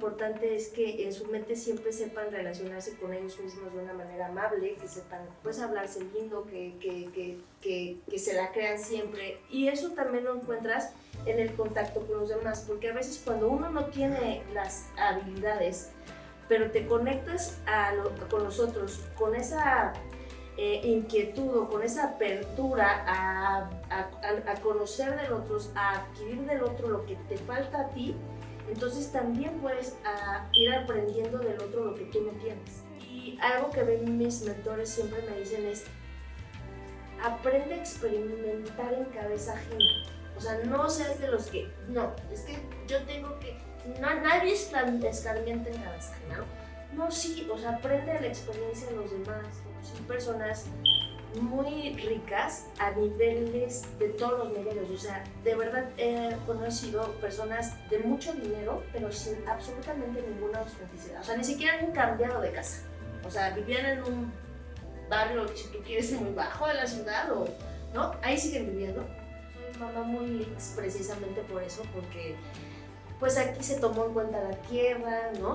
importante es que en su mente siempre sepan relacionarse con ellos mismos de una manera amable, que sepan pues hablarse lindo, que se la crean siempre. Y eso también lo encuentras en el contacto con los demás, porque a veces cuando uno no tiene las habilidades, pero te conectas con los otros, con esa inquietud o con esa apertura a conocer del otro, a adquirir del otro lo que te falta a ti, entonces también puedes ir aprendiendo del otro lo que tú no tienes. Y algo que ven mis mentores siempre me dicen es, aprende a experimentar en cabeza ajena. O sea, no seas de los que, no, es que yo tengo que, no, nadie escarmienta en cabeza ajena, ¿no? No, sí, o sea, aprende la experiencia de los demás. Son personas muy ricas a niveles, de todos los niveles. O sea, de verdad he conocido personas de mucho dinero, pero sin absolutamente ninguna autenticidad. O sea, ni siquiera han cambiado de casa. O sea, vivían en un barrio, si tú quieres, muy bajo de la ciudad, o, ¿no? Ahí siguen viviendo. Soy mamá muy precisamente por eso, porque pues aquí se tomó en cuenta la tierra, ¿no?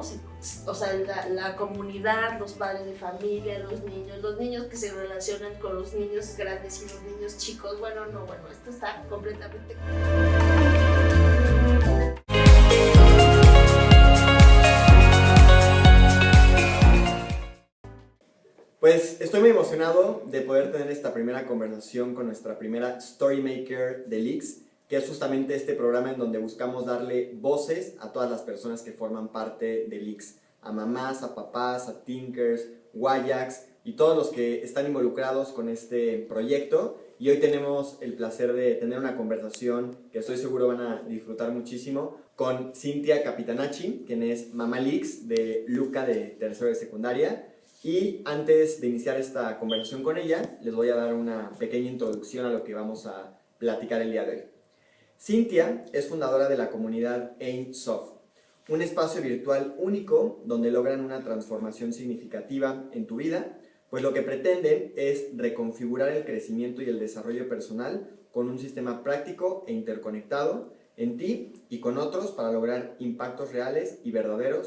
O sea, la comunidad, los padres de familia, los niños que se relacionan con los niños grandes y los niños chicos. Bueno, esto está completamente... Pues estoy muy emocionado de poder tener esta primera conversación con nuestra primera Storymaker de Leaks, que es justamente este programa en donde buscamos darle voces a todas las personas que forman parte de Leaks, a mamás, a papás, a Tinkers, Wayaks y todos los que están involucrados con este proyecto. Y hoy tenemos el placer de tener una conversación que estoy seguro van a disfrutar muchísimo con Cintia Capitanacci, quien es mamá Leaks de Luca de tercero de secundaria. Y antes de iniciar esta conversación con ella, les voy a dar una pequeña introducción a lo que vamos a platicar el día de hoy. Cintia es fundadora de la comunidad AIMSoft, un espacio virtual único donde logran una transformación significativa en tu vida, pues lo que pretenden es reconfigurar el crecimiento y el desarrollo personal con un sistema práctico e interconectado en ti y con otros para lograr impactos reales y verdadero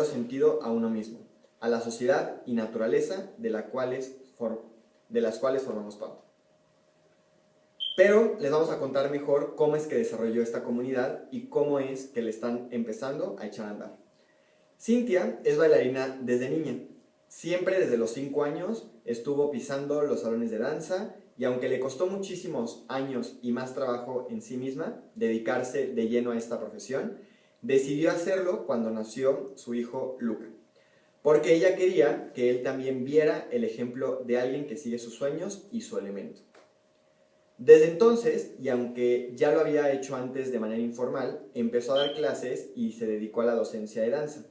sentido a uno mismo, a la sociedad y naturaleza de las cuales formamos parte. Pero les vamos a contar mejor cómo es que desarrolló esta comunidad y cómo es que le están empezando a echar a andar. Cintia es bailarina desde niña. Siempre desde los 5 años estuvo pisando los salones de danza y aunque le costó muchísimos años y más trabajo en sí misma dedicarse de lleno a esta profesión, decidió hacerlo cuando nació su hijo Luca, porque ella quería que él también viera el ejemplo de alguien que sigue sus sueños y su elemento. Desde entonces, y aunque ya lo había hecho antes de manera informal, empezó a dar clases y se dedicó a la docencia de danza,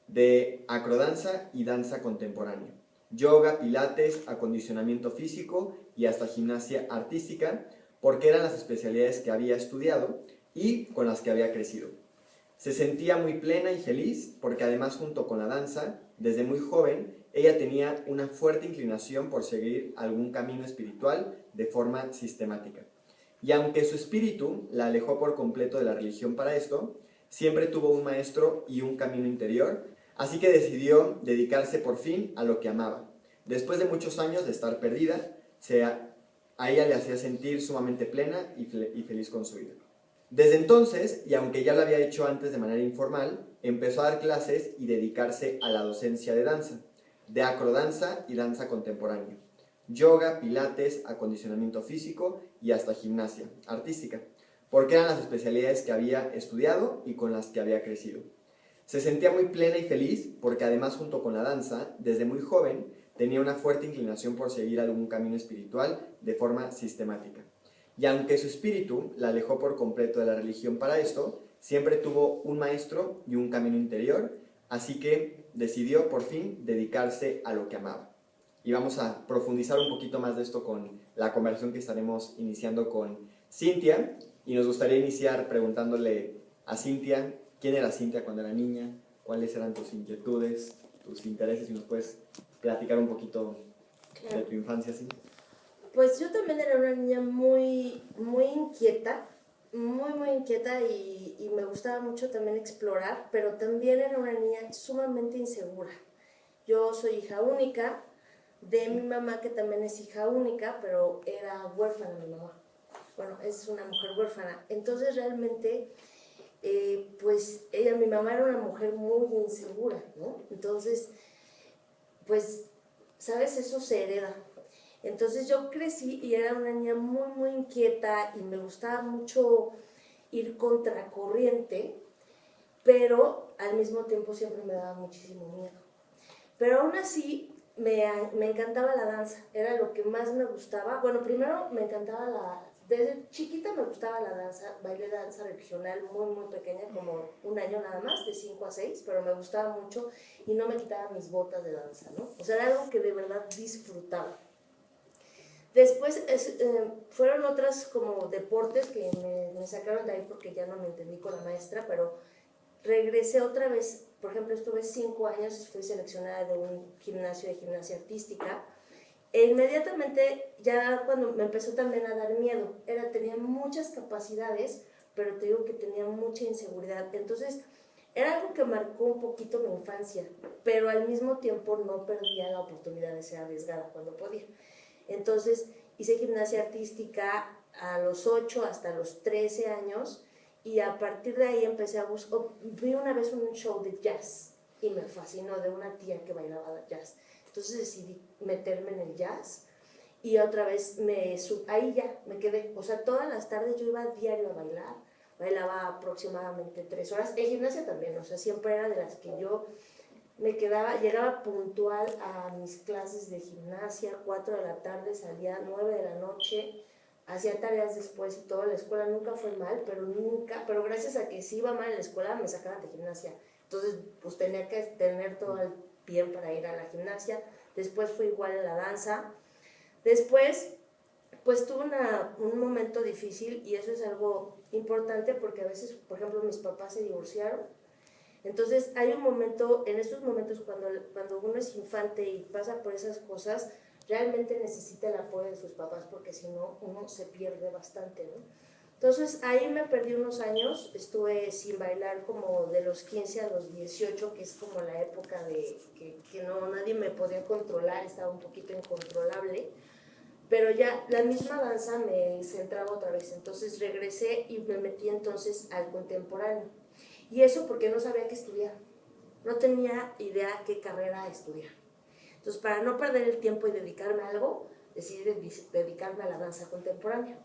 de acrodanza y danza contemporánea, yoga, pilates, acondicionamiento físico y hasta gimnasia artística, porque eran las especialidades que había estudiado y con las que había crecido. Se sentía muy plena y feliz porque además junto con la danza, desde muy joven, ella tenía una fuerte inclinación por seguir algún camino espiritual de forma sistemática. Y aunque su espíritu la alejó por completo de la religión para esto, siempre tuvo un maestro y un camino interior, así que decidió dedicarse por fin a lo que amaba. Después de muchos años de estar perdida, a ella le hacía sentir sumamente plena y feliz con su vida. Desde entonces, y aunque ya lo había hecho antes de manera informal, empezó a dar clases y dedicarse a la docencia de danza, de acrodanza y danza contemporánea, yoga, pilates, acondicionamiento físico y hasta gimnasia artística, porque eran las especialidades que había estudiado y con las que había crecido. Se sentía muy plena y feliz porque además junto con la danza, desde muy joven, tenía una fuerte inclinación por seguir algún camino espiritual de forma sistemática. Y aunque su espíritu la alejó por completo de la religión para esto, siempre tuvo un maestro y un camino interior, así que decidió por fin dedicarse a lo que amaba. Y vamos a profundizar un poquito más de esto con la conversación que estaremos iniciando con Cintia, y nos gustaría iniciar preguntándole a Cintia, ¿quién era Cintia cuando era niña? ¿Cuáles eran tus inquietudes, tus intereses? Y nos puedes platicar un poquito de tu infancia, ¿sí? Pues yo también era una niña muy, muy inquieta, muy, muy inquieta y me gustaba mucho también explorar, pero también era una niña sumamente insegura. Yo soy hija única de mi mamá, que también es hija única, pero era huérfana mi mamá. Bueno, es una mujer huérfana. Entonces realmente, pues ella, mi mamá era una mujer muy insegura, ¿no? Entonces, pues, ¿sabes? Eso se hereda. Entonces yo crecí y era una niña muy, muy inquieta y me gustaba mucho ir contracorriente, pero al mismo tiempo siempre me daba muchísimo miedo. Pero aún así me encantaba la danza, era lo que más me gustaba. Bueno, primero me encantaba desde chiquita me gustaba la danza, bailé danza regional muy, muy pequeña, como un año nada más, de 5 a 6, pero me gustaba mucho y no me quitaba mis botas de danza, ¿no? O sea, era algo que de verdad disfrutaba. Después fueron otras como deportes que me sacaron de ahí porque ya no me entendí con la maestra, pero regresé otra vez. Por ejemplo, estuve 5 años, fui seleccionada de un gimnasio de gimnasia artística. E inmediatamente, ya cuando me empezó también a dar miedo, tenía muchas capacidades, pero te digo que tenía mucha inseguridad. Entonces, era algo que marcó un poquito mi infancia, pero al mismo tiempo no perdía la oportunidad de ser arriesgada cuando podía. Entonces hice gimnasia artística a los 8 hasta los 13 años y a partir de ahí empecé a buscar, vi una vez un show de jazz y me fascinó, de una tía que bailaba jazz. Entonces decidí meterme en el jazz y otra vez ahí ya me quedé. O sea, todas las tardes yo iba diario a bailar, bailaba aproximadamente 3 horas. En gimnasia también, o sea, siempre era de las que yo llegaba puntual a mis clases de gimnasia, 4 de la tarde, salía 9 de la noche, hacía tareas después y todo. La escuela nunca fue mal, pero gracias a que sí iba mal en la escuela, me sacaban de gimnasia. Entonces, pues tenía que tener todo el bien para ir a la gimnasia. Después fue igual en la danza. Después, pues tuve un momento difícil y eso es algo importante porque a veces, por ejemplo, mis papás se divorciaron. Entonces hay un momento, en estos momentos cuando uno es infante y pasa por esas cosas, realmente necesita el apoyo de sus papás porque si no uno se pierde bastante, ¿no? Entonces ahí me perdí unos años, estuve sin bailar como de los 15 a los 18, que es como la época de que no, nadie me podía controlar, estaba un poquito incontrolable, pero ya la misma danza me centraba otra vez. Entonces regresé y me metí entonces al contemporáneo. Y eso porque no sabía qué estudiar. No tenía idea qué carrera estudiar. Entonces, para no perder el tiempo y dedicarme a algo, decidí dedicarme a la danza contemporánea.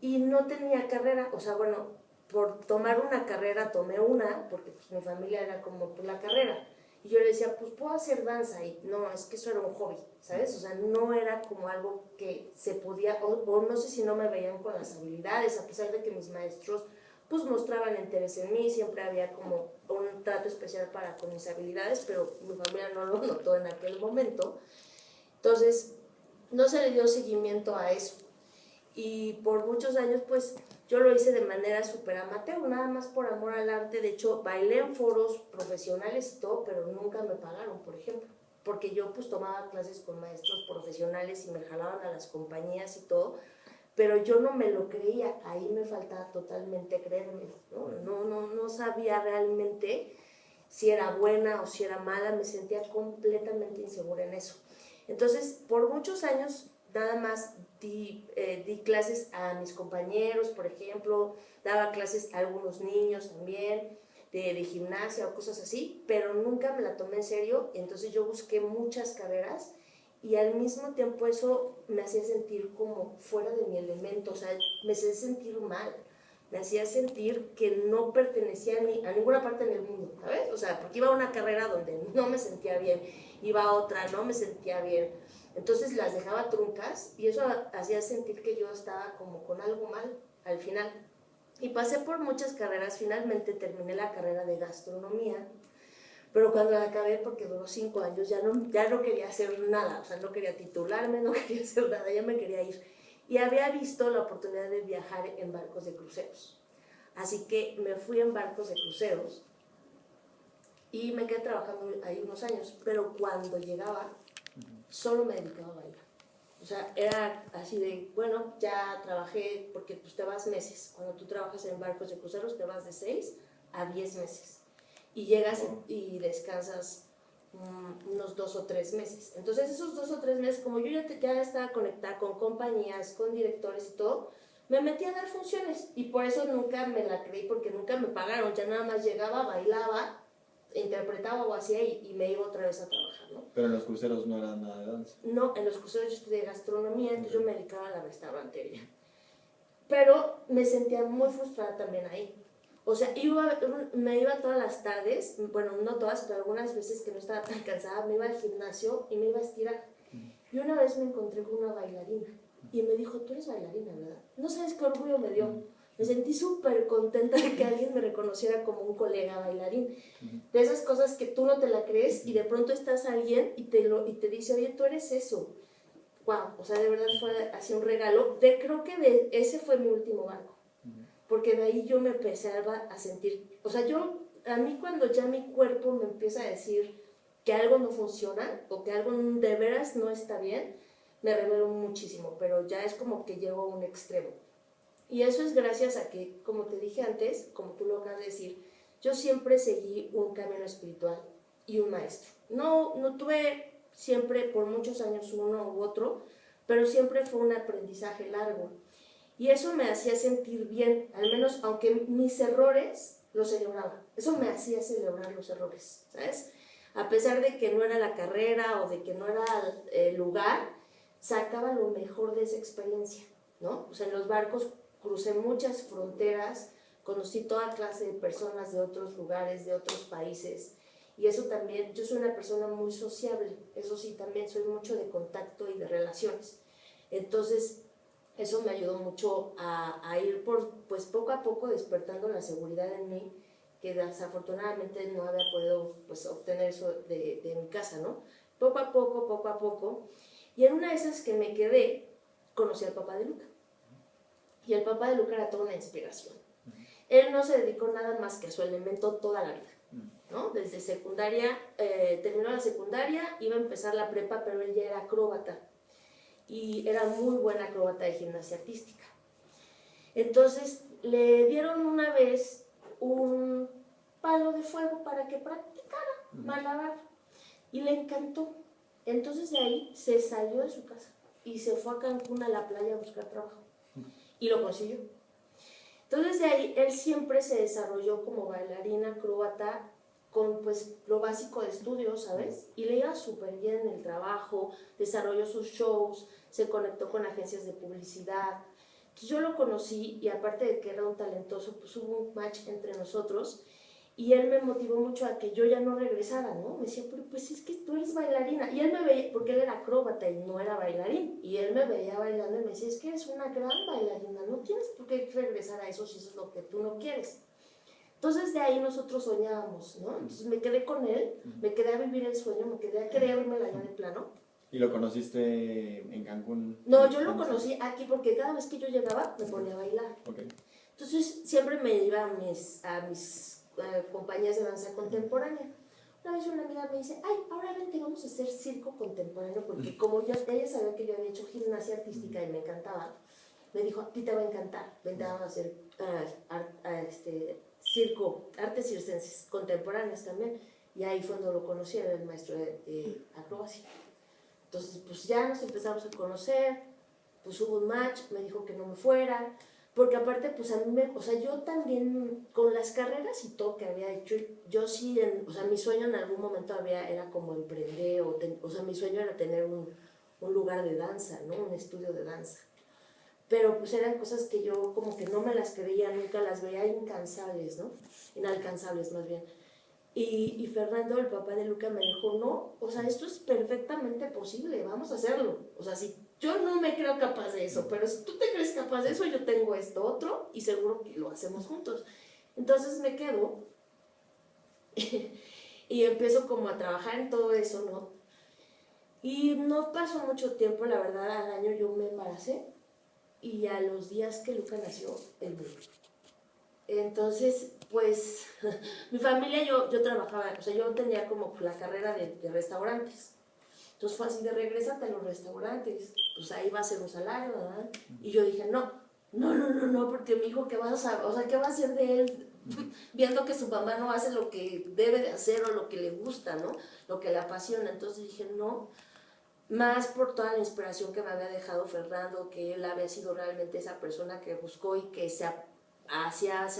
Y no tenía carrera, o sea, bueno, por tomar una carrera tomé una, porque pues mi familia era como pues, la carrera. Y yo le decía, pues puedo hacer danza. Y no, es que eso era un hobby, ¿sabes? O sea, no era como algo que se podía, o no sé si no me veían con las habilidades, a pesar de que mis maestros pues mostraban interés en mí, siempre había como un trato especial con mis habilidades, pero mi familia no lo notó en aquel momento. Entonces, no se le dio seguimiento a eso. Y por muchos años, pues, yo lo hice de manera súper amateur, nada más por amor al arte. De hecho, bailé en foros profesionales y todo, pero nunca me pagaron, por ejemplo. Porque yo, pues, tomaba clases con maestros profesionales y me jalaban a las compañías y todo, pero yo no me lo creía, ahí me faltaba totalmente creérmelo, no sabía realmente si era buena o si era mala, me sentía completamente insegura en eso. Entonces, por muchos años nada más di clases a mis compañeros, por ejemplo, daba clases a algunos niños también, de gimnasia o cosas así, pero nunca me la tomé en serio. Entonces yo busqué muchas carreras y al mismo tiempo eso me hacía sentir como fuera de mi elemento, o sea, me hacía sentir mal, me hacía sentir que no pertenecía a ninguna parte del mundo, ¿sabes? O sea, porque iba a una carrera donde no me sentía bien, iba a otra, no me sentía bien, entonces las dejaba truncas y eso hacía sentir que yo estaba como con algo mal al final. Y pasé por muchas carreras, finalmente terminé la carrera de gastronomía, pero cuando la acabé, porque duró 5 años, ya no quería hacer nada, o sea, no quería titularme, no quería hacer nada, ya me quería ir. Y había visto la oportunidad de viajar en barcos de cruceros. Así que me fui en barcos de cruceros y me quedé trabajando ahí unos años, pero cuando llegaba, solo me dedicaba a bailar. O sea, era así de, bueno, ya trabajé, porque pues te vas meses. Cuando tú trabajas en barcos de cruceros, te vas de 6 a 10 meses. Y llegas y descansas unos 2 o 3 meses. Entonces, esos 2 o 3 meses, como yo ya estaba conectada con compañías, con directores y todo, me metí a dar funciones. Y por eso nunca me la creí, porque nunca me pagaron. Ya nada más llegaba, bailaba, interpretaba o hacía y me iba otra vez a trabajar, ¿no? Pero en los cruceros no era nada de danza. No, en los cruceros yo estudié gastronomía, entonces yo me dedicaba a la restaurantería. Pero me sentía muy frustrada también ahí. O sea, me iba todas las tardes, bueno, no todas, pero algunas veces que no estaba tan cansada, me iba al gimnasio y me iba a estirar. Y una vez me encontré con una bailarina y me dijo, tú eres bailarina, ¿verdad? No sabes qué orgullo me dio. Me sentí súper contenta de que alguien me reconociera como un colega bailarín. De esas cosas que tú no te la crees y de pronto estás alguien y te dice, oye, tú eres eso. Wow, o sea, de verdad fue así un regalo. Creo que ese fue mi último barco. Porque de ahí yo me empezaba a sentir, o sea, a mí cuando ya mi cuerpo me empieza a decir que algo no funciona o que algo de veras no está bien, me rebelo muchísimo, pero ya es como que llego a un extremo. Y eso es gracias a que, como te dije antes, como tú lo acabas de decir, yo siempre seguí un camino espiritual y un maestro. No tuve siempre por muchos años uno u otro, pero siempre fue un aprendizaje largo. Y eso me hacía sentir bien, al menos aunque mis errores los celebraba. Eso me hacía celebrar los errores, ¿sabes? A pesar de que no era la carrera o de que no era el lugar, sacaba lo mejor de esa experiencia, ¿no? O sea, en los barcos crucé muchas fronteras, conocí toda clase de personas de otros lugares, de otros países. Y eso también, yo soy una persona muy sociable, eso sí, también soy mucho de contacto y de relaciones. Entonces, eso me ayudó mucho a ir pues poco a poco despertando la seguridad en mí, que desafortunadamente no había podido pues, obtener eso de mi casa, ¿no? Poco a poco. Y en una de esas que me quedé, conocí al papá de Luca. Y el papá de Luca era toda una inspiración. Él no se dedicó nada más que a su elemento toda la vida, ¿no? Desde secundaria, terminó la secundaria, iba a empezar la prepa, pero él ya era acróbata. Y era muy buena acróbata de gimnasia artística. Entonces le dieron una vez un palo de fuego para que practicara malabar y le encantó. Entonces de ahí se salió de su casa y se fue a Cancún a la playa a buscar trabajo y lo consiguió. Entonces de ahí él siempre se desarrolló como bailarina acróbata con pues lo básico de estudios, ¿sabes? Y le iba súper bien en el trabajo, desarrolló sus shows, se conectó con agencias de publicidad. Entonces yo lo conocí y aparte de que era un talentoso, pues hubo un match entre nosotros y él me motivó mucho a que yo ya no regresara, ¿no? Me decía, pero pues es que tú eres bailarina. Y él me veía, porque él era acróbata y no era bailarín, y él me veía bailando y me decía, es que eres una gran bailarina, no tienes por qué regresar a eso si eso es lo que tú no quieres. Entonces de ahí nosotros soñábamos, ¿no? Entonces me quedé con él, me quedé a vivir el sueño, me quedé a creérmela ya de plano. ¿Y lo conociste en Cancún? No, yo lo conocí aquí porque cada vez que yo llegaba me ponía a bailar. Okay. Entonces siempre me iba a mis compañías de danza contemporánea. Una vez una amiga me dice, ay, ahora vente, vamos a hacer circo contemporáneo, porque como ella sabía que yo había hecho gimnasia artística y me encantaba, me dijo, a ti te va a encantar, vente, vamos a hacer circo, artes circenses contemporáneas también. Y ahí fue donde lo conocí, era el maestro de acrobacia. Entonces, pues ya nos empezamos a conocer, pues hubo un match, me dijo que no me fuera, porque aparte, pues a mí o sea, yo también, con las carreras y todo que había hecho, yo sí, o sea, mi sueño en algún momento era como emprender, o sea, mi sueño era tener un lugar de danza, ¿no? Un estudio de danza. Pero pues eran cosas que yo como que no me las creía, nunca las veía incansables, ¿no? Inalcanzables más bien. Y Fernando, el papá de Luca, me dijo, no, o sea, esto es perfectamente posible, vamos a hacerlo. O sea, si yo no me creo capaz de eso, pero si tú te crees capaz de eso, yo tengo esto otro y seguro que lo hacemos juntos. Entonces me quedo y empiezo como a trabajar en todo eso, ¿no? Y no pasó mucho tiempo, la verdad, al año yo me embaracé y a los días que Luca nació, él murió. Entonces, pues, mi familia, yo trabajaba, o sea, yo tenía como la carrera de restaurantes. Entonces fue así de regrésate a los restaurantes, pues ahí va a ser un salario, ¿verdad? Y yo dije, no, porque mi hijo, ¿qué va a hacer de él? Viendo que su mamá no hace lo que debe de hacer o lo que le gusta, ¿no? Lo que le apasiona. Entonces dije, no, más por toda la inspiración que me había dejado Fernando, que él había sido realmente esa persona que buscó y que se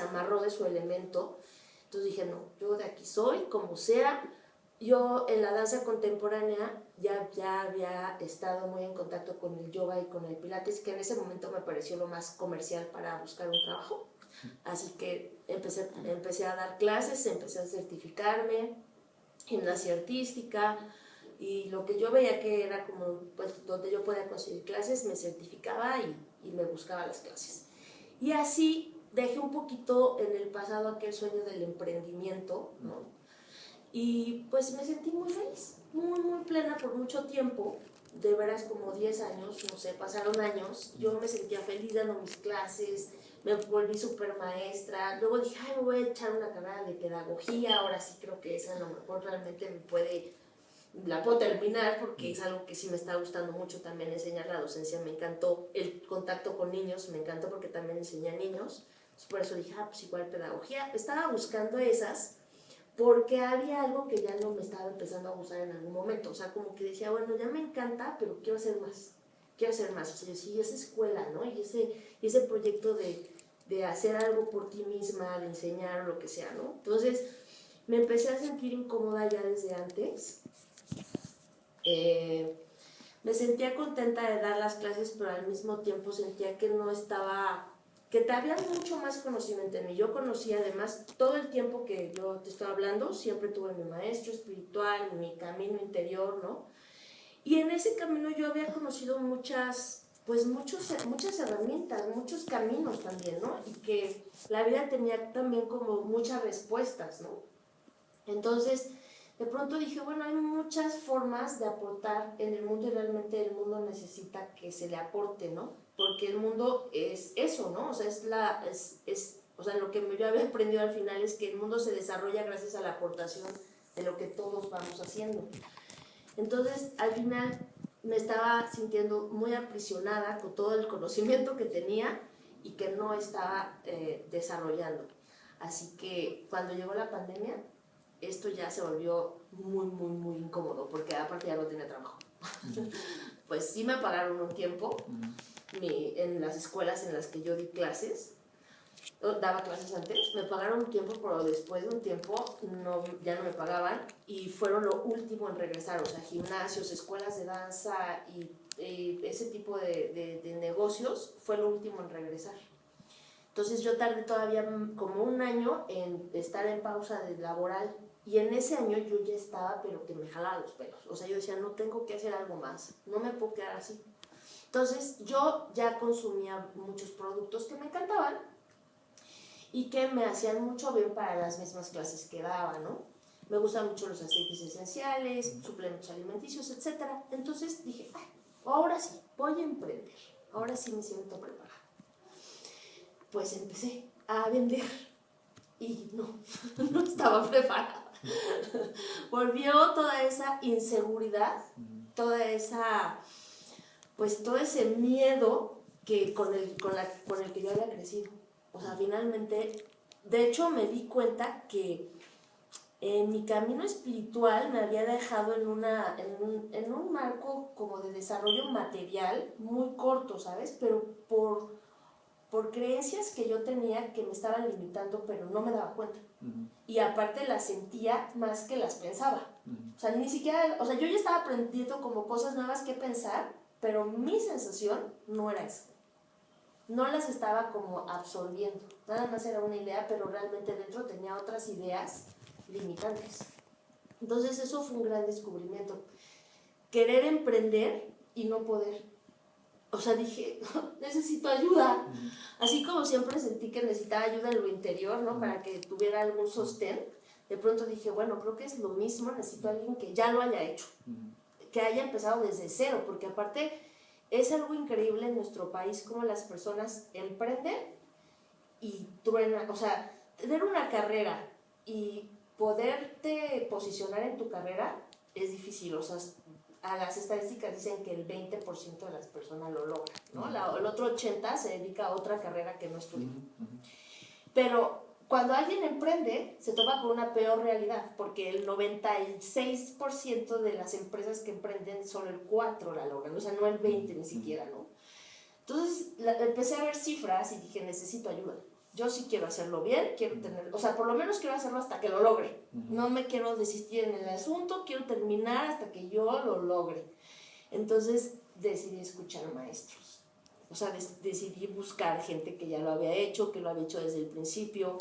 amarró de su elemento. Entonces dije, no, yo de aquí soy, como sea. Yo en la danza contemporánea ya había estado muy en contacto con el yoga y con el pilates, que en ese momento me pareció lo más comercial para buscar un trabajo. Así que empecé a dar clases, empecé a certificarme, gimnasia artística, y lo que yo veía que era como pues, donde yo podía conseguir clases, me certificaba y me buscaba las clases. Y así dejé un poquito en el pasado aquel sueño del emprendimiento, ¿no? Y pues me sentí muy feliz, muy plena por mucho tiempo, de veras como 10 años, no sé, pasaron años, yo me sentía feliz dando mis clases, me volví súper maestra, luego dije, ay, me voy a echar una carrera de pedagogía, ahora sí creo que esa a lo mejor realmente la puedo terminar porque es algo que sí me está gustando mucho también enseñar la docencia, me encantó el contacto con niños, me encantó porque también enseñé a niños, entonces por eso dije, pues igual pedagogía, estaba buscando esas, porque había algo que ya no me estaba empezando a gustar en algún momento, o sea, como que decía, bueno, ya me encanta, pero quiero hacer más, o sea, sí, esa escuela, ¿no? Y ese proyecto de hacer algo por ti misma, de enseñar, lo que sea, ¿no? Entonces, me empecé a sentir incómoda ya desde antes, me sentía contenta de dar las clases, pero al mismo tiempo sentía que no estaba, que te había mucho más conocimiento en mí. Yo conocí además todo el tiempo que yo te estoy hablando, siempre tuve mi maestro espiritual, mi camino interior, ¿no? Y en ese camino yo había conocido muchas herramientas, muchos caminos también, ¿no? Y que la vida tenía también como muchas respuestas, ¿no? Entonces, de pronto dije, bueno, hay muchas formas de aportar en el mundo y realmente el mundo necesita que se le aporte, ¿no? Porque el mundo es eso, ¿no? O sea, o sea, lo que yo había aprendido al final es que el mundo se desarrolla gracias a la aportación de lo que todos vamos haciendo. Entonces, al final me estaba sintiendo muy aprisionada con todo el conocimiento que tenía y que no estaba desarrollando. Así que cuando llegó la pandemia, esto ya se volvió muy incómodo, porque aparte ya no tenía trabajo. Pues sí me pagaron un tiempo en las escuelas en las que yo di clases, daba clases antes, me pagaron un tiempo, pero después de un tiempo ya no me pagaban y fueron lo último en regresar, o sea, gimnasios, escuelas de danza y ese tipo de negocios fue lo último en regresar. Entonces yo tardé todavía como un año en estar en pausa de laboral y en ese año yo ya estaba, pero que me jalaba los pelos. O sea, yo decía, no tengo que hacer algo más, no me puedo quedar así. Entonces yo ya consumía muchos productos que me encantaban y que me hacían mucho bien para las mismas clases que daba, ¿no? Me gustan mucho los aceites esenciales, suplementos alimenticios, etc. Entonces dije, ay, ahora sí, voy a emprender, ahora sí me siento preparada. Pues empecé a vender y no estaba preparada. Volvió toda esa inseguridad, todo ese miedo con el que yo había crecido. O sea, finalmente, de hecho me di cuenta que mi camino espiritual me había dejado en un marco como de desarrollo material muy corto, ¿sabes? Pero por creencias que yo tenía que me estaban limitando, pero no me daba cuenta. Y aparte las sentía más que las pensaba. O sea, ni siquiera, o sea, yo ya estaba aprendiendo como cosas nuevas que pensar, pero mi sensación no era esa. No las estaba como absorbiendo. Nada más era una idea, pero realmente dentro tenía otras ideas limitantes. Entonces eso fue un gran descubrimiento. Querer emprender y no poder. O sea, dije, necesito ayuda. Así como siempre sentí que necesitaba ayuda en lo interior, ¿no? Para que tuviera algún sostén. De pronto dije, bueno, creo que es lo mismo, necesito a alguien que ya lo haya hecho. Que haya empezado desde cero, porque aparte es algo increíble en nuestro país como las personas emprenden y truenan. O sea, tener una carrera y poderte posicionar en tu carrera es difícil. O sea, a las estadísticas dicen que el 20% de las personas lo logran, ¿no? El otro 80% se dedica a otra carrera que no estudia. Pero cuando alguien emprende, se topa con una peor realidad, porque el 96% de las empresas que emprenden, solo el 4% la logran, o sea, no el 20% ni siquiera, ¿no? Entonces empecé a ver cifras y dije, necesito ayuda. Yo sí quiero hacerlo bien, quiero tener, o sea, por lo menos quiero hacerlo hasta que lo logre. No me quiero desistir en el asunto, quiero terminar hasta que yo lo logre. Entonces decidí escuchar maestros. O sea, decidí buscar gente que ya lo había hecho, que lo había hecho desde el principio.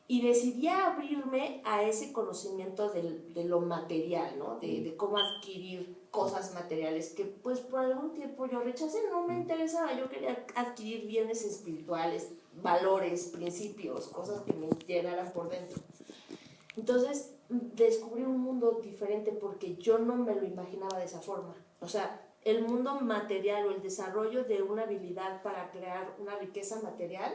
Y decidí abrirme a ese conocimiento de lo material, ¿no? De cómo adquirir cosas materiales que pues por algún tiempo yo rechacé, no me interesaba, yo quería adquirir bienes espirituales, valores, principios, cosas que me llenaran por dentro. Entonces descubrí un mundo diferente porque yo no me lo imaginaba de esa forma. O sea, el mundo material o el desarrollo de una habilidad para crear una riqueza material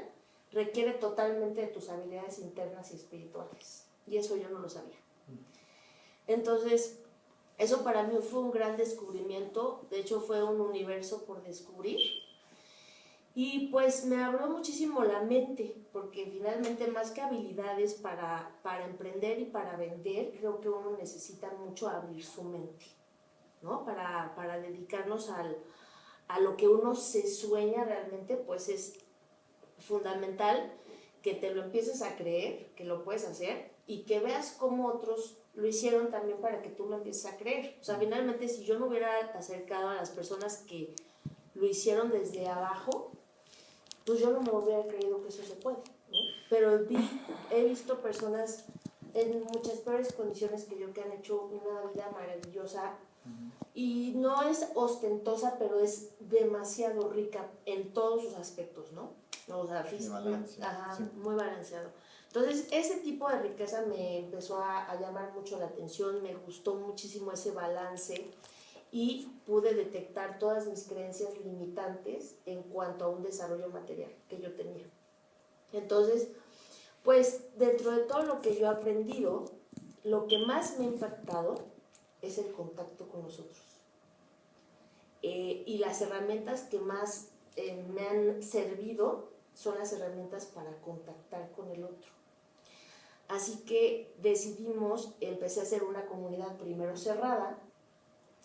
requiere totalmente de tus habilidades internas y espirituales. Y eso yo no lo sabía. Entonces, eso para mí fue un gran descubrimiento. De hecho, fue un universo por descubrir. Y pues me abrió muchísimo la mente, porque finalmente más que habilidades para emprender y para vender, creo que uno necesita mucho abrir su mente, ¿no? Para dedicarnos a lo que uno se sueña realmente, pues es fundamental que te lo empieces a creer, que lo puedes hacer y que veas cómo otros lo hicieron también para que tú lo empieces a creer. O sea, finalmente si yo no hubiera acercado a las personas que lo hicieron desde abajo, pues yo no me hubiera creído que eso se puede, ¿no? Pero he visto personas en muchas peores condiciones que yo, que han hecho una vida maravillosa y no es ostentosa, pero es demasiado rica en todos sus aspectos, ¿no? O sea, muy balanceado. Entonces, ese tipo de riqueza me empezó a llamar mucho la atención, me gustó muchísimo ese balance y pude detectar todas mis creencias limitantes en cuanto a un desarrollo material que yo tenía. Entonces, pues dentro de todo lo que yo he aprendido, lo que más me ha impactado es el contacto con los otros. Y las herramientas que más me han servido son las herramientas para contactar con el otro. Así que decidimos, empecé a hacer una comunidad primero cerrada,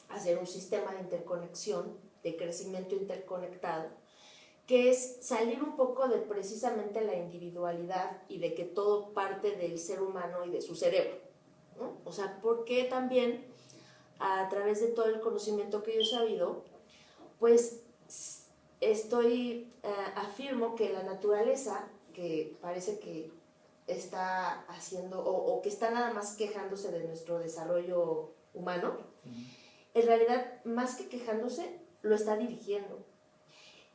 hacer un sistema de interconexión, de crecimiento interconectado, que es salir un poco de precisamente la individualidad y de que todo parte del ser humano y de su cerebro, ¿no? O sea, porque también a través de todo el conocimiento que yo he sabido, pues afirmo que la naturaleza, que parece que está haciendo o que está nada más quejándose de nuestro desarrollo humano, en realidad más que quejándose lo está dirigiendo,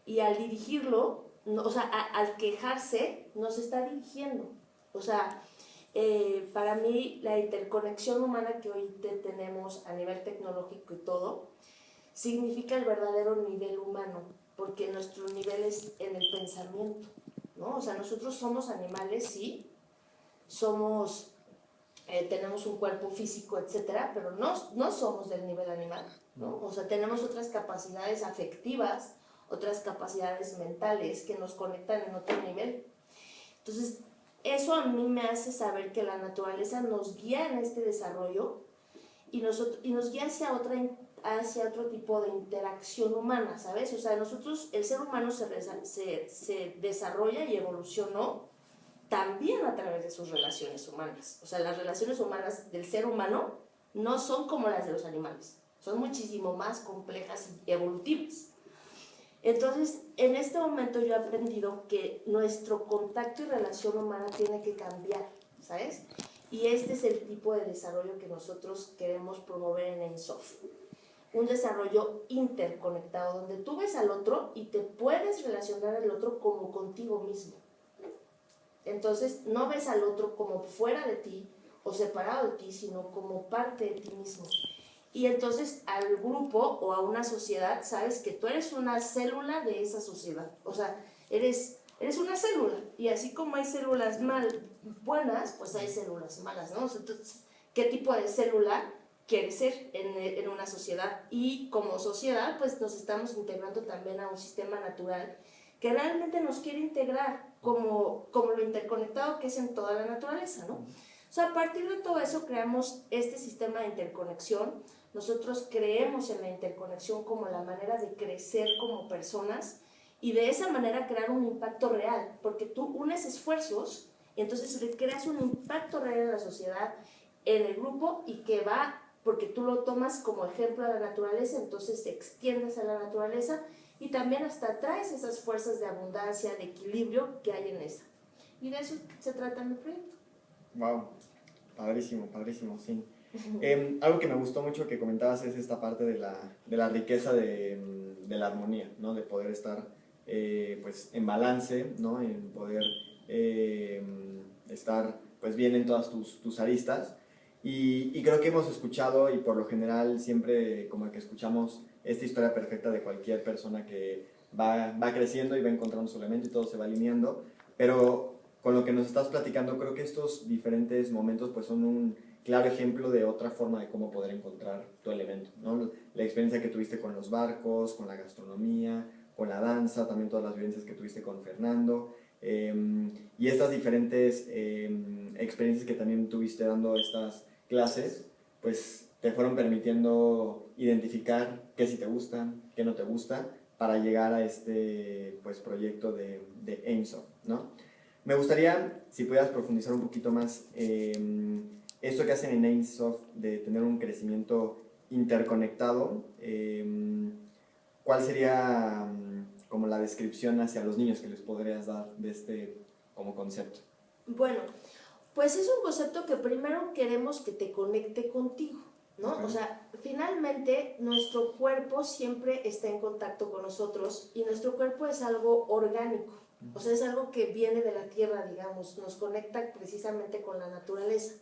y al dirigirlo, o sea, al quejarse nos está dirigiendo. O sea, para mí la interconexión humana que hoy tenemos a nivel tecnológico y todo significa el verdadero nivel humano, porque nuestro nivel es en el pensamiento, ¿no? O sea, nosotros somos animales, sí, somos, tenemos un cuerpo físico, etcétera, pero no somos del nivel animal, ¿no? O sea, tenemos otras capacidades afectivas, otras capacidades mentales que nos conectan en otro nivel. Entonces, eso a mí me hace saber que la naturaleza nos guía en este desarrollo y nos guía hacia otro tipo de interacción humana, ¿sabes? O sea, nosotros, el ser humano se desarrolla y evolucionó también a través de sus relaciones humanas. O sea, las relaciones humanas del ser humano no son como las de los animales, son muchísimo más complejas y evolutivas. Entonces, en este momento yo he aprendido que nuestro contacto y relación humana tiene que cambiar, ¿sabes? Y este es el tipo de desarrollo que nosotros queremos promover en EINSOF. Un desarrollo interconectado, donde tú ves al otro y te puedes relacionar al otro como contigo mismo. Entonces, no ves al otro como fuera de ti o separado de ti, sino como parte de ti mismo. Y entonces al grupo o a una sociedad sabes que tú eres una célula de esa sociedad. O sea, eres una célula. Y así como hay células buenas, pues hay células malas, ¿no? Entonces, ¿qué tipo de célula quiere ser en una sociedad. Y como sociedad, pues nos estamos integrando también a un sistema natural que realmente nos quiere integrar como lo interconectado que es en toda la naturaleza, ¿no? O sea, a partir de todo eso creamos este sistema de interconexión. Nosotros creemos en la interconexión como la manera de crecer como personas y de esa manera crear un impacto real, porque tú unes esfuerzos y entonces creas un impacto real en la sociedad, en el grupo, y que va, porque tú lo tomas como ejemplo a la naturaleza, entonces te extiendes a la naturaleza y también hasta traes esas fuerzas de abundancia, de equilibrio que hay en esa. Y de eso se trata mi proyecto. Wow, padrísimo, padrísimo, sí. Algo que me gustó mucho que comentabas es esta parte de la riqueza de la armonía, ¿no? De poder estar pues en balance, ¿no? En poder estar pues bien en todas tus aristas. Y creo que hemos escuchado, y por lo general siempre como que escuchamos esta historia perfecta de cualquier persona que va creciendo y va encontrando su elemento y todo se va alineando, pero con lo que nos estás platicando creo que estos diferentes momentos pues son un claro ejemplo de otra forma de cómo poder encontrar tu elemento, ¿no? La experiencia que tuviste con los barcos, con la gastronomía, con la danza, también todas las vivencias que tuviste con Fernando, y estas diferentes experiencias que también tuviste dando estas clases, pues te fueron permitiendo identificar qué sí te gusta, qué no te gusta, para llegar a este pues, proyecto de Aimsoft, ¿no? Me gustaría, si pudieras profundizar un poquito más, esto que hacen en Aimsoft de tener un crecimiento interconectado, ¿cuál sería como la descripción hacia los niños que les podrías dar de este como concepto? Bueno, pues es un concepto que primero queremos que te conecte contigo, ¿no? Okay. O sea, finalmente nuestro cuerpo siempre está en contacto con nosotros y nuestro cuerpo es algo orgánico, o sea, es algo que viene de la tierra, digamos, nos conecta precisamente con la naturaleza.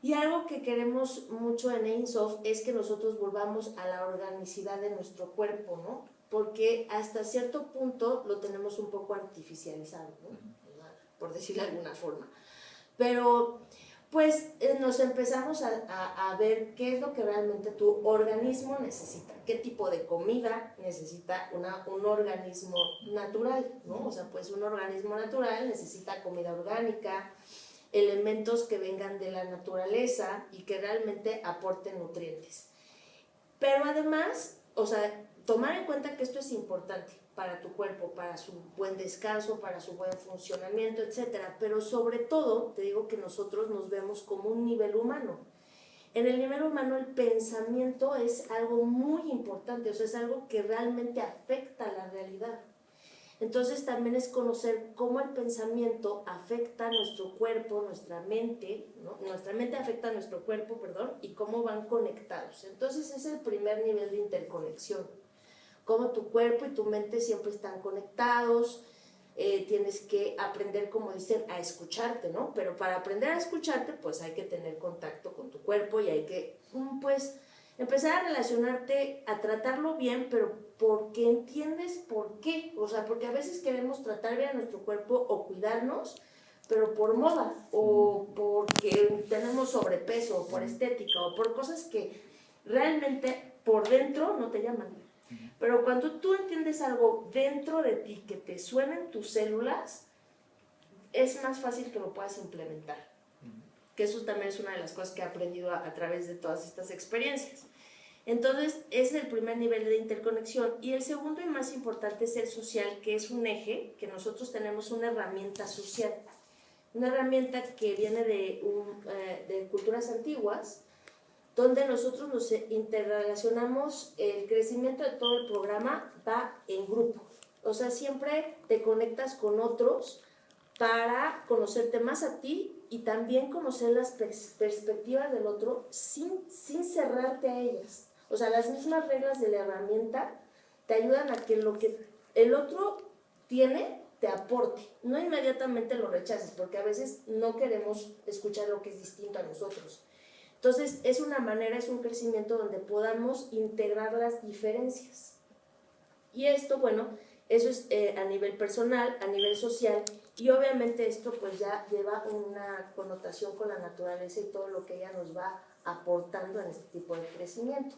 Y algo que queremos mucho en Aimsoft es que nosotros volvamos a la organicidad de nuestro cuerpo, ¿no? Porque hasta cierto punto lo tenemos un poco artificializado, ¿no? Por decirlo de alguna forma. Pero pues nos empezamos a ver qué es lo que realmente tu organismo necesita, qué tipo de comida necesita un organismo natural, ¿no? O sea, pues un organismo natural necesita comida orgánica, elementos que vengan de la naturaleza y que realmente aporten nutrientes. Pero además, o sea, tomar en cuenta que esto es importante para tu cuerpo, para su buen descanso, para su buen funcionamiento, etc. Pero sobre todo, te digo que nosotros nos vemos como un nivel humano. En el nivel humano el pensamiento es algo muy importante, o sea, es algo que realmente afecta a la realidad. Entonces también es conocer cómo el pensamiento afecta a nuestro cuerpo, nuestra mente, ¿no? Nuestra mente afecta a nuestro cuerpo, perdón, y cómo van conectados. Entonces es el primer nivel de interconexión. Cómo tu cuerpo y tu mente siempre están conectados, tienes que aprender, como dicen, a escucharte, ¿no? Pero para aprender a escucharte, pues hay que tener contacto con tu cuerpo y hay que, pues, empezar a relacionarte, a tratarlo bien, pero porque entiendes por qué. O sea, porque a veces queremos tratar bien a nuestro cuerpo o cuidarnos, pero por moda, o porque tenemos sobrepeso, o por estética, o por cosas que realmente por dentro no te llaman. Pero cuando tú entiendes algo dentro de ti que te suenen tus células, es más fácil que lo puedas implementar. Que eso también es una de las cosas que he aprendido a través de todas estas experiencias. Entonces, ese es el primer nivel de interconexión. Y el segundo y más importante es el social, que es un eje, que nosotros tenemos una herramienta social. Una herramienta que viene de culturas antiguas, donde nosotros nos interrelacionamos. El crecimiento de todo el programa va en grupo. O sea, siempre te conectas con otros para conocerte más a ti y también conocer las perspectivas del otro sin cerrarte a ellas. O sea, las mismas reglas de la herramienta te ayudan a que lo que el otro tiene te aporte. No inmediatamente lo rechaces, porque a veces no queremos escuchar lo que es distinto a nosotros. Entonces, es una manera, es un crecimiento donde podamos integrar las diferencias. Y esto, bueno, eso es a nivel personal, a nivel social, Y obviamente esto pues ya lleva una connotación con la naturaleza y todo lo que ella nos va aportando en este tipo de crecimiento.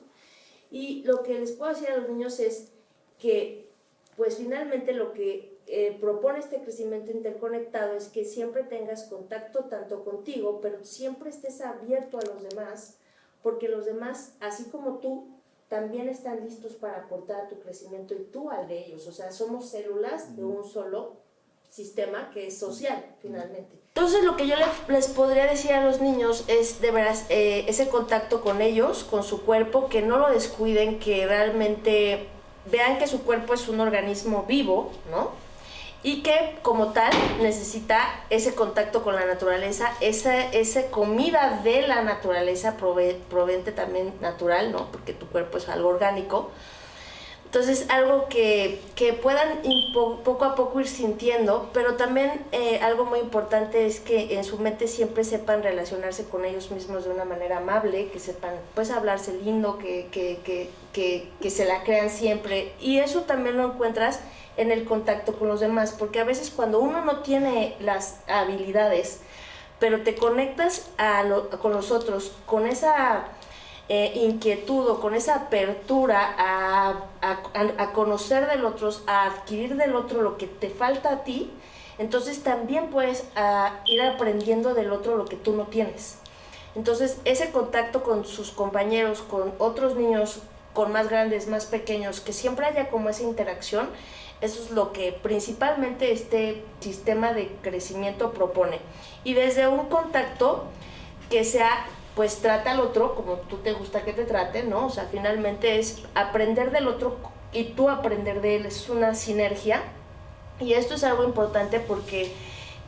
Y lo que les puedo decir a los niños es que pues finalmente lo que propone este crecimiento interconectado es que siempre tengas contacto tanto contigo, pero siempre estés abierto a los demás, porque los demás, así como tú, también están listos para aportar a tu crecimiento y tú al de ellos. O sea, somos células de un solo sistema que es social, finalmente. Entonces, lo que yo les podría decir a los niños es, de veras, ese contacto con ellos, con su cuerpo, que no lo descuiden, que realmente vean que su cuerpo es un organismo vivo, ¿no? Y que como tal necesita ese contacto con la naturaleza, esa comida de la naturaleza proveniente también natural, ¿no? Porque tu cuerpo es algo orgánico. Entonces, algo que puedan poco a poco ir sintiendo, pero también algo muy importante es que en su mente siempre sepan relacionarse con ellos mismos de una manera amable, que sepan pues hablarse lindo, que se la crean siempre. Y eso también lo encuentras en el contacto con los demás, porque a veces cuando uno no tiene las habilidades, pero te conectas con los otros, con esa inquietud o con esa apertura a conocer del otro, a adquirir del otro lo que te falta a ti, entonces también puedes ir aprendiendo del otro lo que tú no tienes. Entonces ese contacto con sus compañeros, con otros niños, con más grandes, más pequeños, que siempre haya como esa interacción, eso es lo que principalmente este sistema de crecimiento propone. Y desde un contacto que sea, pues trata al otro como tú te gusta que te traten, ¿no? O sea, finalmente es aprender del otro y tú aprender de él, es una sinergia. Y esto es algo importante porque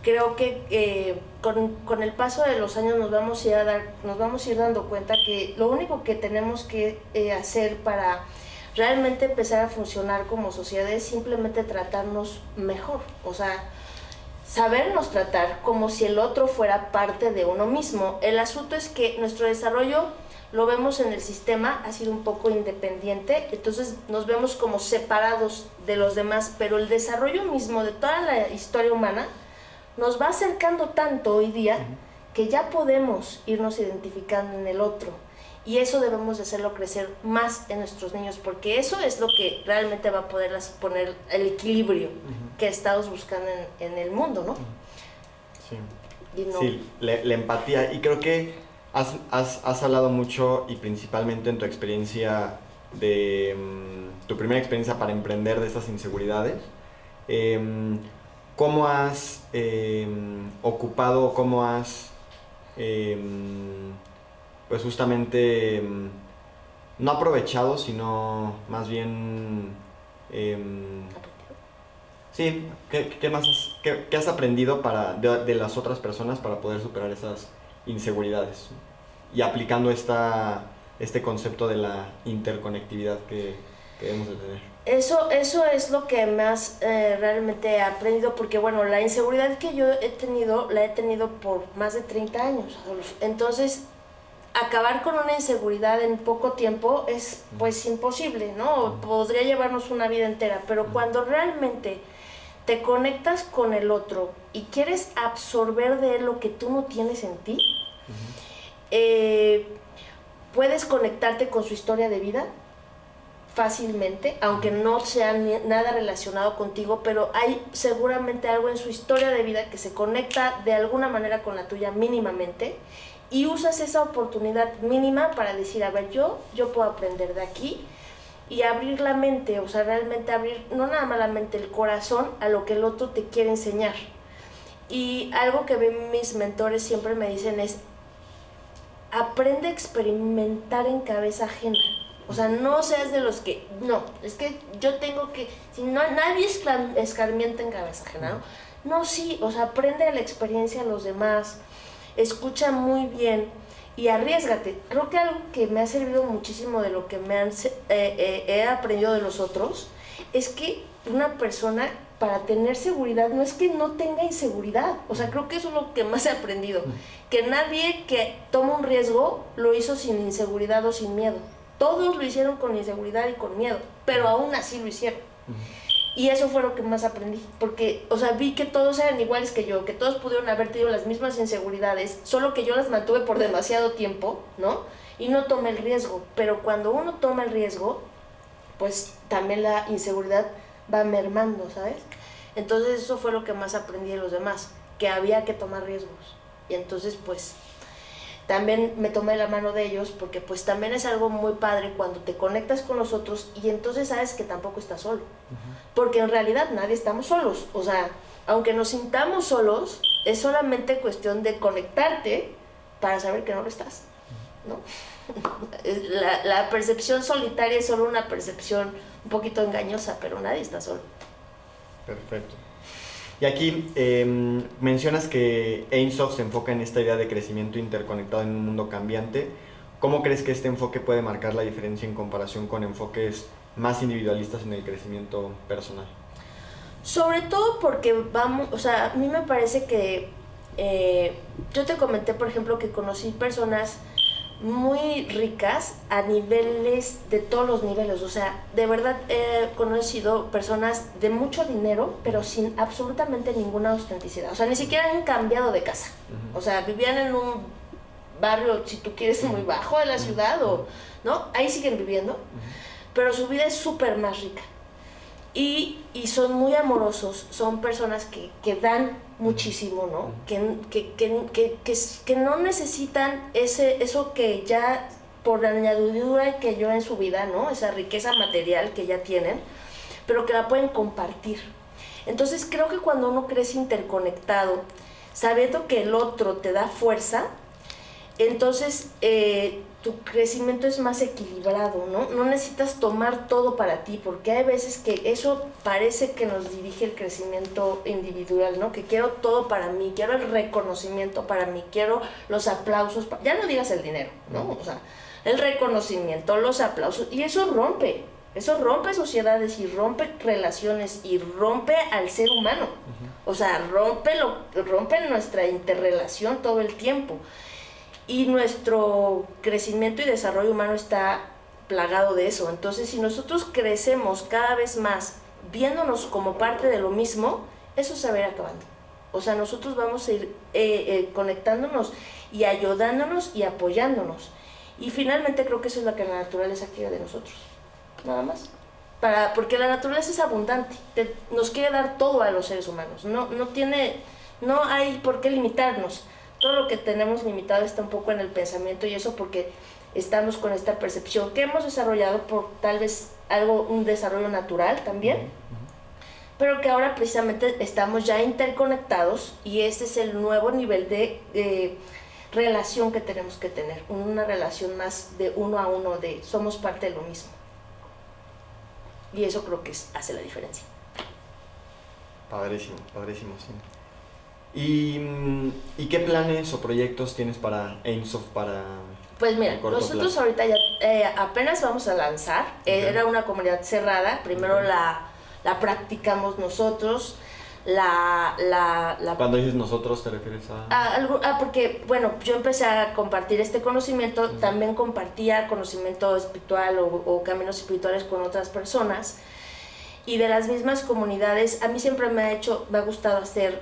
creo que con el paso de los años nos vamos a ir dando cuenta que lo único que tenemos que hacer para realmente empezar a funcionar como sociedad es simplemente tratarnos mejor, o sea, sabernos tratar como si el otro fuera parte de uno mismo. El asunto es que nuestro desarrollo, lo vemos en el sistema, ha sido un poco independiente, entonces nos vemos como separados de los demás, pero el desarrollo mismo de toda la historia humana nos va acercando tanto hoy día que ya podemos irnos identificando en el otro. Y eso debemos de hacerlo crecer más en nuestros niños, porque eso es lo que realmente va a poder poner el equilibrio que estamos buscando en el mundo, ¿no? Sí, No. sí, la empatía. Y creo que has hablado mucho y principalmente en tu experiencia, tu primera experiencia para emprender, de estas inseguridades. ¿Cómo has ocupado, cómo has... pues justamente no aprovechado, sino más bien sí, ¿qué has aprendido de las otras personas para poder superar esas inseguridades? Y aplicando este concepto de la interconectividad que debemos de tener. Eso es lo que más realmente he aprendido, porque bueno, la inseguridad que yo la he tenido por más de 30 años. Entonces, acabar con una inseguridad en poco tiempo es pues imposible, ¿no? Podría llevarnos una vida entera, pero cuando realmente te conectas con el otro y quieres absorber de él lo que tú no tienes en ti, puedes conectarte con su historia de vida fácilmente, aunque no sea nada relacionado contigo, pero hay seguramente algo en su historia de vida que se conecta de alguna manera con la tuya mínimamente, y usas esa oportunidad mínima para decir, a ver, yo puedo aprender de aquí y abrir la mente, o sea, realmente abrir, no nada más la mente, el corazón a lo que el otro te quiere enseñar. Y algo que mis mentores siempre me dicen es, aprende a experimentar en cabeza ajena. O sea, no seas de los que, no, es que yo tengo que, si no, nadie escarmienta en cabeza ajena, ¿no? No, sí, o sea, aprende de la experiencia de los demás, escucha muy bien y arriésgate. Creo que algo que me ha servido muchísimo de lo que he aprendido de los otros es que una persona, para tener seguridad, no es que no tenga inseguridad. O sea, creo que eso es lo que más he aprendido. Que nadie que toma un riesgo lo hizo sin inseguridad o sin miedo. Todos lo hicieron con inseguridad y con miedo, pero aún así lo hicieron. Y eso fue lo que más aprendí, porque, o sea, vi que todos eran iguales que yo, que todos pudieron haber tenido las mismas inseguridades, solo que yo las mantuve por demasiado tiempo, ¿no? Y no tomé el riesgo, pero cuando uno toma el riesgo, pues también la inseguridad va mermando, ¿sabes? Entonces eso fue lo que más aprendí de los demás, que había que tomar riesgos. Y entonces, pues, también me tomé la mano de ellos, porque pues también es algo muy padre cuando te conectas con los otros y entonces sabes que tampoco estás solo. Porque en realidad nadie estamos solos. O sea, aunque nos sintamos solos, es solamente cuestión de conectarte para saber que no lo estás, ¿no? La percepción solitaria es solo una percepción un poquito engañosa, pero nadie está solo. Perfecto. Y aquí mencionas que Aimsoft se enfoca en esta idea de crecimiento interconectado en un mundo cambiante. ¿Cómo crees que este enfoque puede marcar la diferencia en comparación con enfoques más individualistas en el crecimiento personal? Sobre todo porque vamos, o sea, a mí me parece que yo te comenté, por ejemplo, que conocí personas muy ricas a niveles, de todos los niveles, o sea, de verdad he conocido personas de mucho dinero, pero sin absolutamente ninguna autenticidad, o sea, ni siquiera han cambiado de casa, o sea, vivían en un barrio, si tú quieres, muy bajo de la ciudad, o, ¿no? Ahí siguen viviendo, pero su vida es súper más rica. Y son muy amorosos, son personas que dan muchísimo, ¿no? Que no necesitan eso que ya por añadidura que yo en su vida, ¿no? Esa riqueza material que ya tienen, pero que la pueden compartir. Entonces creo que cuando uno crece interconectado, sabiendo que el otro te da fuerza, entonces tu crecimiento es más equilibrado, ¿no? No necesitas tomar todo para ti, porque hay veces que eso parece que nos dirige el crecimiento individual, ¿no? Que quiero todo para mí, quiero el reconocimiento para mí, quiero los aplausos, ya no digas el dinero, ¿no? O sea, el reconocimiento, los aplausos, y eso rompe sociedades y rompe relaciones y rompe al ser humano, o sea, rompe nuestra interrelación todo el tiempo. Y nuestro crecimiento y desarrollo humano está plagado de eso. Entonces, si nosotros crecemos cada vez más viéndonos como parte de lo mismo, eso se va a ir acabando. O sea, nosotros vamos a ir conectándonos y ayudándonos y apoyándonos. Y finalmente creo que eso es lo que la naturaleza quiere de nosotros. Nada más. Porque la naturaleza es abundante. Nos quiere dar todo a los seres humanos. No hay por qué limitarnos. Todo lo que tenemos limitado está un poco en el pensamiento, y eso porque estamos con esta percepción que hemos desarrollado por tal vez un desarrollo natural también, pero que ahora precisamente estamos ya interconectados, y ese es el nuevo nivel de relación que tenemos que tener, una relación más de uno a uno, de somos parte de lo mismo. Y eso creo que hace la diferencia. Padrísimo, padrísimo, sí. ¿Y qué planes o proyectos tienes para Aimsoft para Pues mira, nosotros ahorita ya apenas vamos a lanzar. Era una comunidad cerrada. Primero la practicamos nosotros. Cuando dices nosotros, ¿te refieres a...? Porque, bueno, yo empecé a compartir este conocimiento. También compartía conocimiento espiritual o caminos espirituales con otras personas. Y de las mismas comunidades, a mí siempre me ha gustado hacer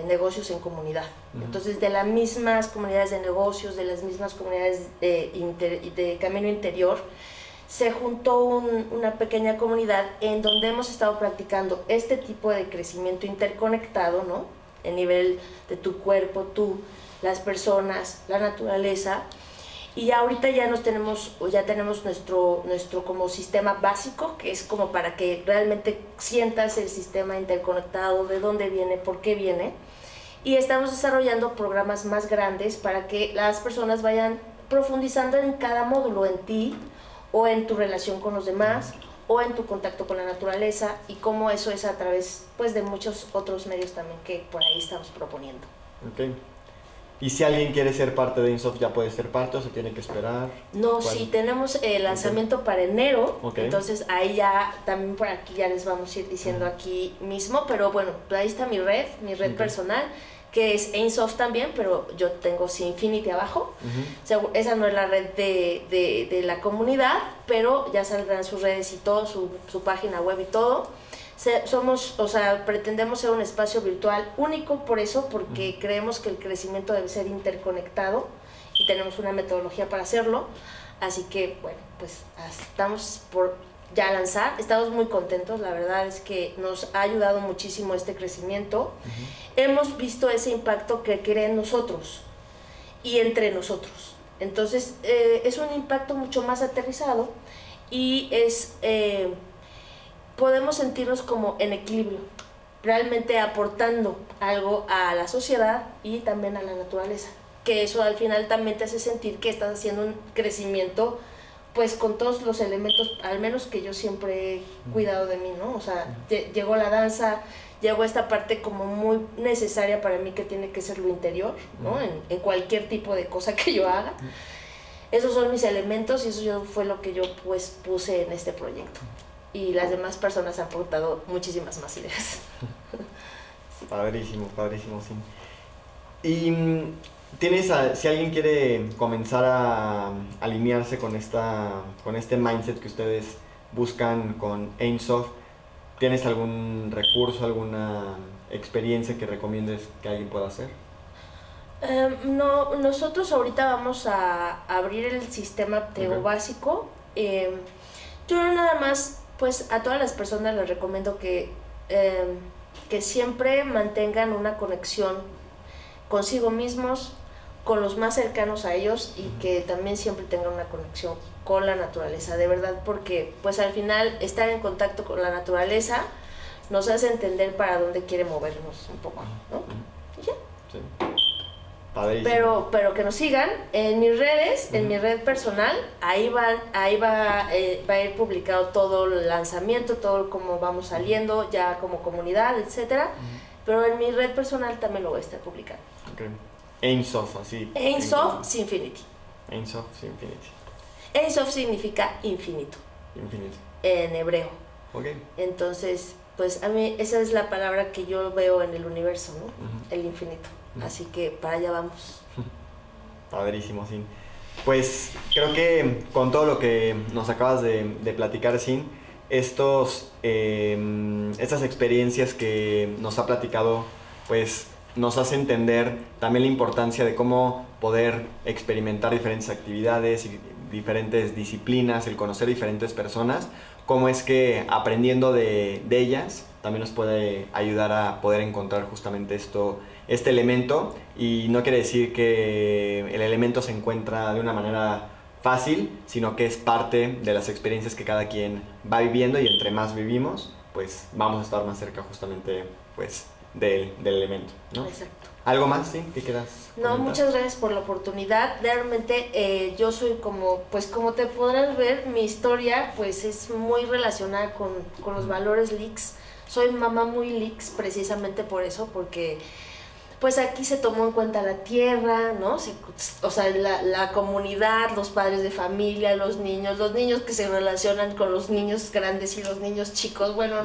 negocios en comunidad. Entonces, de las mismas comunidades de negocios, de las mismas comunidades de camino interior, se juntó una pequeña comunidad en donde hemos estado practicando este tipo de crecimiento interconectado, ¿no? El nivel de tu cuerpo, tú, las personas, la naturaleza. Y ahorita ya tenemos nuestro como sistema básico, que es como para que realmente sientas el sistema interconectado, de dónde viene, por qué viene. Y estamos desarrollando programas más grandes para que las personas vayan profundizando en cada módulo, en ti, o en tu relación con los demás, o en tu contacto con la naturaleza, y cómo eso es a través, pues, de muchos otros medios también que por ahí estamos proponiendo. Okay. ¿Y si alguien quiere ser parte de Aimsoft, ya puede ser parte o se tiene que esperar? No, sí, tenemos el lanzamiento para enero, Okay. Entonces ahí ya, también por aquí ya les vamos a ir diciendo aquí mismo, pero bueno, ahí está mi red personal, que es Aimsoft también, pero yo tengo Sinfinity abajo. O sea, esa no es la red de la comunidad, pero ya saldrán sus redes y todo, su página web y todo. o sea, pretendemos ser un espacio virtual único por eso, porque creemos que el crecimiento debe ser interconectado y tenemos una metodología para hacerlo. Así que, bueno, pues estamos por ya lanzar, estamos muy contentos, la verdad es que nos ha ayudado muchísimo este crecimiento. Hemos visto ese impacto que crea en nosotros y entre nosotros. Entonces, es un impacto mucho más aterrizado y podemos sentirnos como en equilibrio, realmente aportando algo a la sociedad y también a la naturaleza, que eso al final también te hace sentir que estás haciendo un crecimiento pues con todos los elementos, al menos que yo siempre he cuidado de mí, ¿no? O sea, llegó la danza, llegó esta parte como muy necesaria para mí que tiene que ser lo interior, ¿no? En cualquier tipo de cosa que yo haga. Esos son mis elementos y eso fue lo que yo pues puse en este proyecto. Y las demás personas han aportado muchísimas más ideas. Sí. Padrísimo, padrísimo, sí. Y si alguien quiere comenzar a alinearse con este mindset que ustedes buscan con Aimsoft, ¿tienes algún recurso, alguna experiencia que recomiendes que alguien pueda hacer? No, nosotros ahorita vamos a abrir el sistema Teo básico. Yo nada más, pues a todas las personas les recomiendo que siempre mantengan una conexión consigo mismos, con los más cercanos a ellos y que también siempre tengan una conexión con la naturaleza, de verdad, porque pues al final estar en contacto con la naturaleza nos hace entender para dónde quiere movernos un poco, ¿no? Y ya. Sí. Padrísimo. Pero que nos sigan en mis redes, en mi red personal, ahí va a ir publicado todo el lanzamiento, todo cómo vamos saliendo, ya como comunidad, etcétera. Pero en mi red personal también lo voy a estar publicando. Okay. Aimsoft, así. Aimsoft Infinity. Aimsoft Infinity. Aimsoft significa infinito. Infinito. En hebreo. Okay. Entonces, pues a mí esa es la palabra que yo veo en el universo, ¿no? El infinito. Así que para allá vamos. Padrísimo, Sin. Pues creo que con todo lo que nos acabas de platicar, Sin, estas experiencias que nos ha platicado, pues nos hace entender también la importancia de cómo poder experimentar diferentes actividades y diferentes disciplinas, el conocer diferentes personas, cómo es que aprendiendo de ellas también nos puede ayudar a poder encontrar justamente este elemento, y no quiere decir que el elemento se encuentra de una manera fácil, sino que es parte de las experiencias que cada quien va viviendo, y entre más vivimos, pues vamos a estar más cerca justamente pues del elemento, ¿no? Exacto. ¿Algo más, sí, que quieras comentar? No, muchas gracias por la oportunidad. Realmente yo soy como te podrás ver, mi historia pues es muy relacionada con los valores Leaks. Soy mamá muy Leaks precisamente por eso, porque pues aquí se tomó en cuenta la tierra, ¿no? O sea, la comunidad, los padres de familia, los niños que se relacionan con los niños grandes y los niños chicos. Bueno,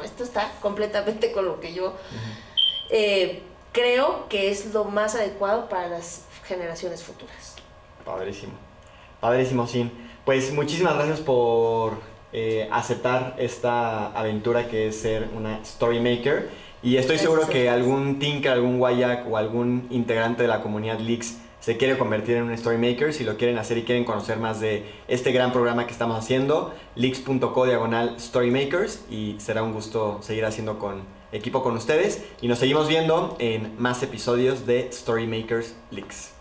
esto está completamente con lo que yo creo que es lo más adecuado para las generaciones futuras. Padrísimo. Padrísimo, Sin. Pues muchísimas gracias por aceptar esta aventura que es ser una Storymaker. Y estoy seguro que algún Tinker, algún Wayak o algún integrante de la comunidad Leaks se quiere convertir en un Storymaker. Si lo quieren hacer y quieren conocer más de este gran programa que estamos haciendo, leaks.co/Storymakers, y será un gusto seguir haciendo equipo con ustedes. Y nos seguimos viendo en más episodios de Storymakers Leaks.